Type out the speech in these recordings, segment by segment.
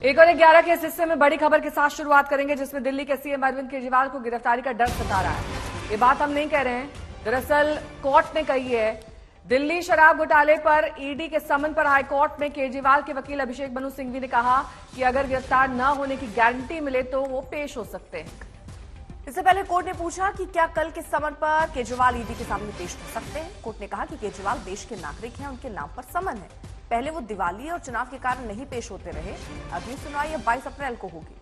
एक और 11 के इस हिस्से में बड़ी खबर के साथ शुरुआत करेंगे, जिसमें दिल्ली के सीएम अरविंद केजरीवाल को गिरफ्तारी का डर सता रहा है। ये बात हम नहीं कह रहे हैं, दरअसल कोर्ट ने कही है। दिल्ली शराब घोटाले पर ईडी के समन पर हाईकोर्ट में केजरीवाल के वकील अभिषेक मनु सिंघवी ने कहा कि अगर गिरफ्तार न होने की गारंटी मिले तो वो पेश हो सकते हैं। इससे पहले कोर्ट ने पूछा कि क्या कल के समन पर केजरीवाल ईडी के सामने पेश हो सकते हैं। कोर्ट ने कहा कि केजरीवाल देश के नागरिक हैं, उनके नाम पर समन है। पहले वो दिवाली और चुनाव के कारण नहीं पेश होते रहे। अगली सुनवाई अब 22 अप्रैल को होगी।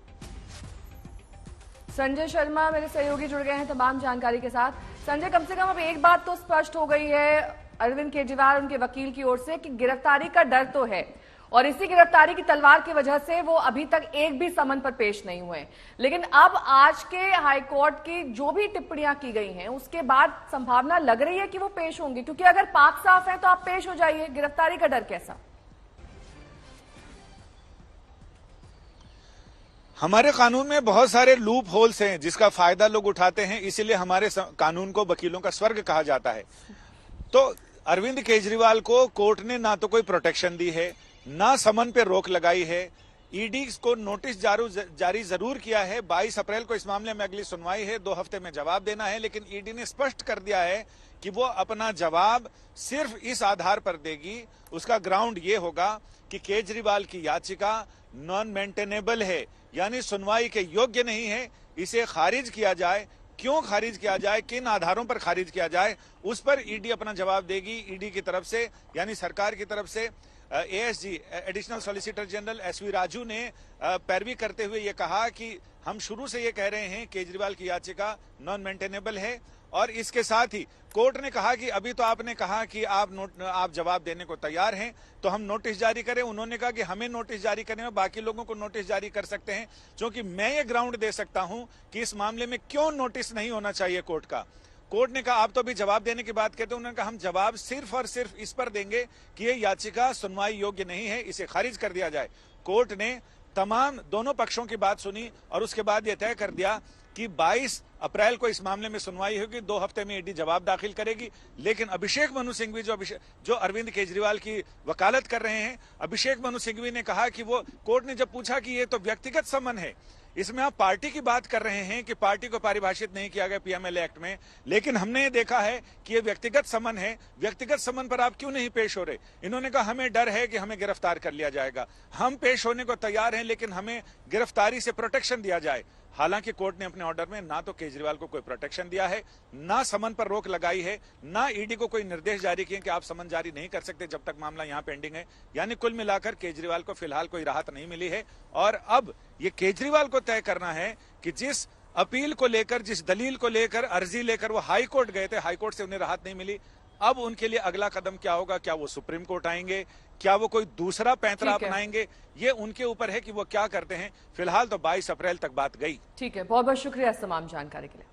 संजय शर्मा मेरे सहयोगी जुड़ गए हैं तमाम जानकारी के साथ। संजय, कम से कम अब एक बात तो स्पष्ट हो गई है अरविंद केजरीवाल उनके वकील की ओर से कि गिरफ्तारी का डर तो है, और इसी गिरफ्तारी की तलवार की वजह से वो अभी तक एक भी समन पर पेश नहीं हुए। लेकिन अब आज के हाईकोर्ट की जो भी टिप्पणियां की गई हैं उसके बाद संभावना लग रही है कि वो पेश होंगे, क्योंकि अगर पाक साफ है तो आप पेश हो जाइए। गिरफ्तारी का डर कैसा? हमारे कानून में बहुत सारे लूप होल्स हैं जिसका फायदा लोग उठाते हैं, इसीलिए हमारे कानून को वकीलों का स्वर्ग कहा जाता है। तो अरविंद केजरीवाल को कोर्ट ने ना तो कोई प्रोटेक्शन दी है, ना समन पे रोक लगाई है। ईडी को नोटिस जारी जरूर किया है। 22 अप्रैल को इस मामले में अगली सुनवाई है, 2 हफ्ते में जवाब देना है। लेकिन ईडी ने स्पष्ट कर दिया है कि वो अपना जवाब सिर्फ इस आधार पर देगी, उसका ग्राउंड ये होगा कि केजरीवाल की याचिका नॉन मेंटेनेबल है, यानी सुनवाई के योग्य नहीं है। इसे खारिज किया जाए। क्यों खारिज किया जाए, किन आधारों पर खारिज किया जाए, उस पर ईडी अपना जवाब देगी। ईडी की तरफ से, यानी सरकार की तरफ से ASG additional solicitor general SV Raju ने पैरवी करते हुए ये कहा कि हम शुरू से ये कह रहे हैं केजरीवाल की याचिका नॉन मेंटेनेबल है। और इसके साथ ही कोर्ट ने कहा कि अभी तो आपने कहा कि आप जवाब देने को तैयार हैं, तो हम नोटिस जारी करें। उन्होंने कहा कि हमें नोटिस जारी करने में बाकी लोगों को नोटिस जारी कर सकते हैं, क्योंकि मैं ये ग्राउंड दे सकता हूं कि इस मामले में क्यों नोटिस नहीं होना चाहिए कोर्ट का। कोर्ट ने कहा आप तो अभी जवाब देने की बात कहते हैं। उन्होंने कहा हम जवाब सिर्फ और सिर्फ इस पर देंगे कि ये याचिका सुनवाई योग्य नहीं है, इसे खारिज कर दिया जाए। कोर्ट ने तमाम दोनों पक्षों की बात सुनी और उसके बाद यह तय कर दिया कि 22 अप्रैल को इस मामले में सुनवाई होगी। 2 हफ्ते में ईडी जवाब दाखिल करेगी। लेकिन अभिषेक मनु सिंघवी जो अरविंद केजरीवाल की वकालत कर रहे हैं, अभिषेक मनु सिंघवी ने कहा कि वो कोर्ट ने जब पूछा कि ये तो व्यक्तिगत समन है, इसमें आप पार्टी की बात कर रहे हैं कि पार्टी को परिभाषित नहीं किया गया पीएमएलए एक्ट में, लेकिन हमने ये देखा है कि ये व्यक्तिगत समन है। व्यक्तिगत समन पर आप क्यों नहीं पेश हो रहे? इन्होंने कहा हमें डर है कि हमें गिरफ्तार कर लिया जाएगा। हम पेश होने को तैयार हैं, लेकिन हमें गिरफ्तारी से प्रोटेक्शन दिया जाए। हालांकि कोर्ट ने अपने ऑर्डर में ना तो केजरीवाल को कोई प्रोटेक्शन दिया है, ना समन पर रोक लगाई है, ना ईडी को कोई निर्देश जारी किए कि आप समन जारी नहीं कर सकते जब तक मामला यहां पेंडिंग है। यानी कुल मिलाकर केजरीवाल को फिलहाल कोई राहत नहीं मिली है। और अब ये केजरीवाल को तय करना है कि जिस अपील को लेकर, जिस दलील को लेकर, अर्जी लेकर वो हाई कोर्ट गए थे, हाई कोर्ट से उन्हें राहत नहीं मिली, अब उनके लिए अगला कदम क्या होगा? क्या वो सुप्रीम कोर्ट आएंगे? क्या वो कोई दूसरा पैंतरा अपनाएंगे? ये उनके ऊपर है कि वो क्या करते हैं। फिलहाल तो 22 अप्रैल तक बात गई। ठीक है, बहुत बहुत शुक्रिया इस तमाम जानकारी के लिए।